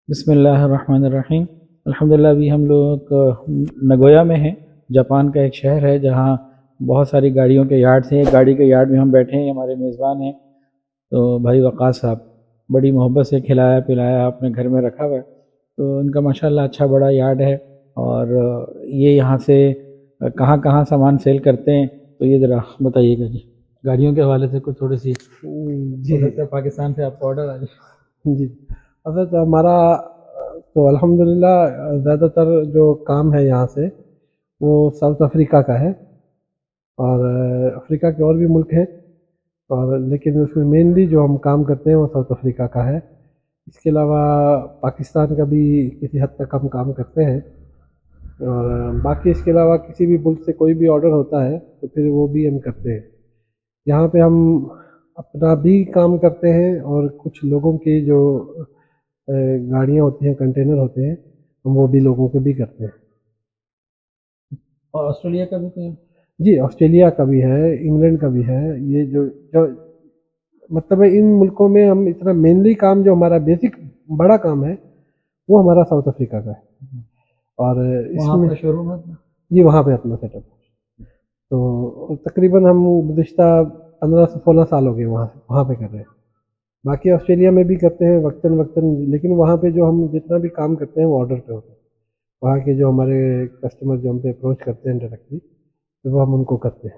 बिस्मिल्लाहिर्रहमानिर्रहीम। अल्हम्दुलिल्लाह अभी हम लोग नगोया में हैं। जापान का एक शहर है जहाँ बहुत सारी गाड़ियों के यार्ड्स हैं। एक गाड़ी के यार्ड में हम बैठे हैं, हमारे मेज़बान हैं तो भाई वक़ास साहब, बड़ी मोहब्बत से खिलाया पिलाया आपने घर में रखा हुआ है। तो इनका माशाल्लाह अच्छा बड़ा यार्ड है। और ये यहाँ से कहाँ कहाँ सामान सेल करते हैं, तो ये ज़रा बताइएगा जी। गाड़ियों के हवाले से कुछ थोड़ी सी, जी हो सकता है पाकिस्तान से आपको ऑर्डर आ जाए। जी। अच्छा, तो हमारा तो अल्हम्दुलिल्लाह ज़्यादातर जो काम है यहाँ से वो साउथ अफ्रीका का है। और अफ्रीका के और भी मुल्क हैं, और लेकिन उसमें मेनली जो हम काम करते हैं वो साउथ अफ्रीका का है। इसके अलावा पाकिस्तान का भी किसी हद तक हम काम करते हैं। और बाकी इसके अलावा किसी भी मुल्क से कोई भी ऑर्डर होता है तो फिर वो भी हम करते हैं। यहाँ पे हम अपना भी काम करते हैं, और कुछ लोगों की जो गाड़ियाँ होती हैं, कंटेनर होते हैं, हम वो भी लोगों के भी करते हैं। और ऑस्ट्रेलिया का भी तो है। जी, ऑस्ट्रेलिया का भी है, इंग्लैंड का भी है। ये जो जो मतलब है, इन मुल्कों में हम इतना मेनली काम जो हमारा बेसिक बड़ा काम है वो हमारा साउथ अफ्रीका का है। और वहाँ इसमें आपका शोरूम है अपना? ये वहाँ पे अपना सेटअप है। तो तकरीबन हम गुज़िश्ता 15 से 16 साल हो गए वहाँ वहाँ पे कर रहे हैं। बाकी ऑस्ट्रेलिया में भी करते हैं वक्तन वक्तन, लेकिन वहाँ पे जो हम जितना भी काम करते हैं वो ऑर्डर पे होता है। वहाँ के जो हमारे कस्टमर जो हम पे अप्रोच करते हैं डायरेक्टली, तो वो हम उनको करते हैं।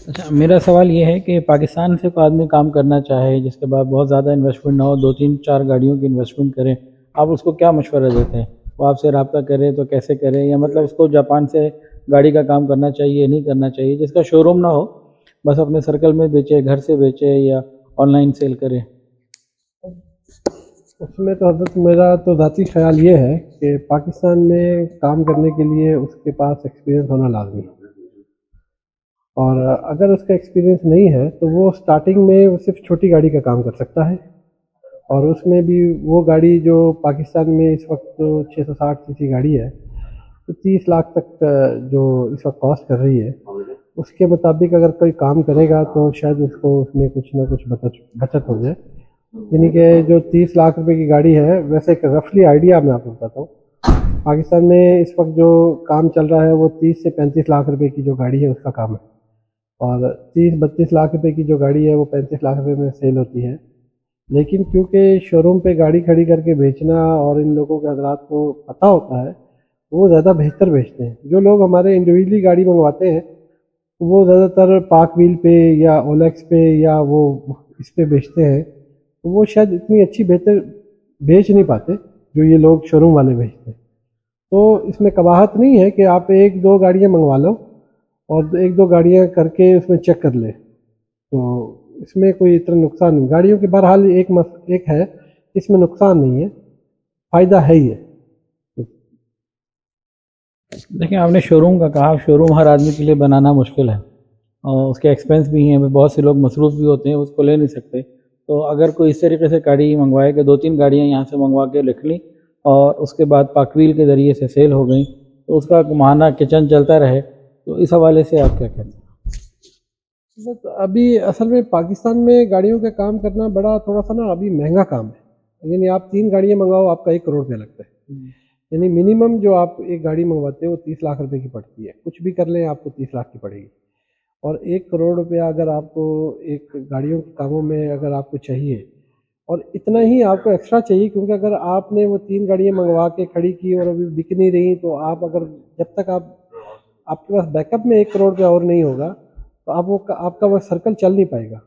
अच्छा, मेरा सवाल ये है कि पाकिस्तान से कोई आदमी काम करना चाहे जिसके बाद बहुत ज़्यादा इन्वेस्टमेंट ना हो, 2 3 4 गाड़ियों की इन्वेस्टमेंट करें, आप उसको क्या मशवरा देते हैं? वो आपसे रब्ता करे तो कैसे करें, या मतलब उसको जापान से गाड़ी का काम करना चाहिए नहीं करना चाहिए, जिसका शोरूम ना हो, बस अपने सर्कल में बेचे, घर से बेचे या ऑनलाइन सेल करे? उसमें तो हज़रत मेरा तो ज़ाती ख़्याल ये है कि पाकिस्तान में काम करने के लिए उसके पास एक्सपीरियंस होना लाज़मी है। और अगर उसका एक्सपीरियंस नहीं है तो वो स्टार्टिंग में वो सिर्फ छोटी गाड़ी का काम कर सकता है। और उसमें भी वो गाड़ी जो पाकिस्तान में इस वक्त जो 660 सीसी गाड़ी है, तो 30 लाख तक जो इस वक्त कॉस्ट कर रही है, उसके मुताबिक अगर कोई काम करेगा तो शायद उसको उसमें कुछ ना कुछ बचत बचत हो जाए। यानी कि जो 30 लाख रुपए की गाड़ी है, वैसे एक रफली आइडिया मैं आपको बताता हूँ। पाकिस्तान में इस वक्त जो काम चल रहा है वो 30 से 35 लाख रुपए की जो गाड़ी है उसका काम है। और 30 32 लाख रुपए की जो गाड़ी है वो 35 लाख रुपए में सेल होती है। लेकिन क्योंकि शोरूम पे गाड़ी खड़ी करके बेचना और इन लोगों के हजरात को पता होता है, वो ज़्यादा बेहतर बेचते हैं। जो लोग हमारे इंडिविजुअली गाड़ी मंगवाते हैं वो ज़्यादातर पाक व्हील पे या ओलेक्स पे या वो इस पे बेचते हैं, तो वो शायद इतनी अच्छी बेहतर बेच नहीं पाते जो ये लोग शोरूम वाले बेचते हैं। तो इसमें कबाहत नहीं है कि आप एक दो गाड़ियाँ मंगवा लो और एक दो गाड़ियाँ करके उसमें चेक कर ले, तो इसमें कोई इतना नुकसान नहीं। गाड़ियों के बहरहाल एक है, इसमें नुकसान नहीं है, फ़ायदा है ही है। देखिए, आपने शोरूम का कहा, शोरूम हर आदमी के लिए बनाना मुश्किल है और उसके एक्सपेंस भी हैं, बहुत से लोग मसरूफ़ भी होते हैं, उसको ले नहीं सकते। तो अगर कोई इस तरीके से गाड़ी मंगवाए कि 2 3 गाड़ियाँ यहाँ से मंगवा के रख ली और उसके बाद पाकव्हील के ज़रिए से सेल हो गई, तो उसका माना किचन चलता रहे, तो इस हवाले से आप क्या कहते हैं? बस अभी असल में पाकिस्तान में गाड़ियों का काम करना बड़ा थोड़ा सा ना अभी महंगा काम है। यानी आप 3 गाड़ियाँ मंगाओ, आपका 1 करोड़ रुपया लगता है। यानी मिनिमम जो आप एक गाड़ी मंगवाते हो वो 30 लाख रुपए की पड़ती है, कुछ भी कर लें आपको 30 लाख की पड़ेगी। और 1 करोड़ रुपया अगर आपको एक गाड़ियों के कामों में अगर आपको चाहिए, और इतना ही आपको एक्स्ट्रा चाहिए, क्योंकि अगर आपने वो 3 गाड़ियाँ मंगवा के खड़ी की और अभी बिक नहीं रही, तो आप अगर जब तक आप आपके पास बैकअप में 1 करोड़ रुपया और नहीं होगा, तो आप वो आपका वो सर्कल चल नहीं पाएगा।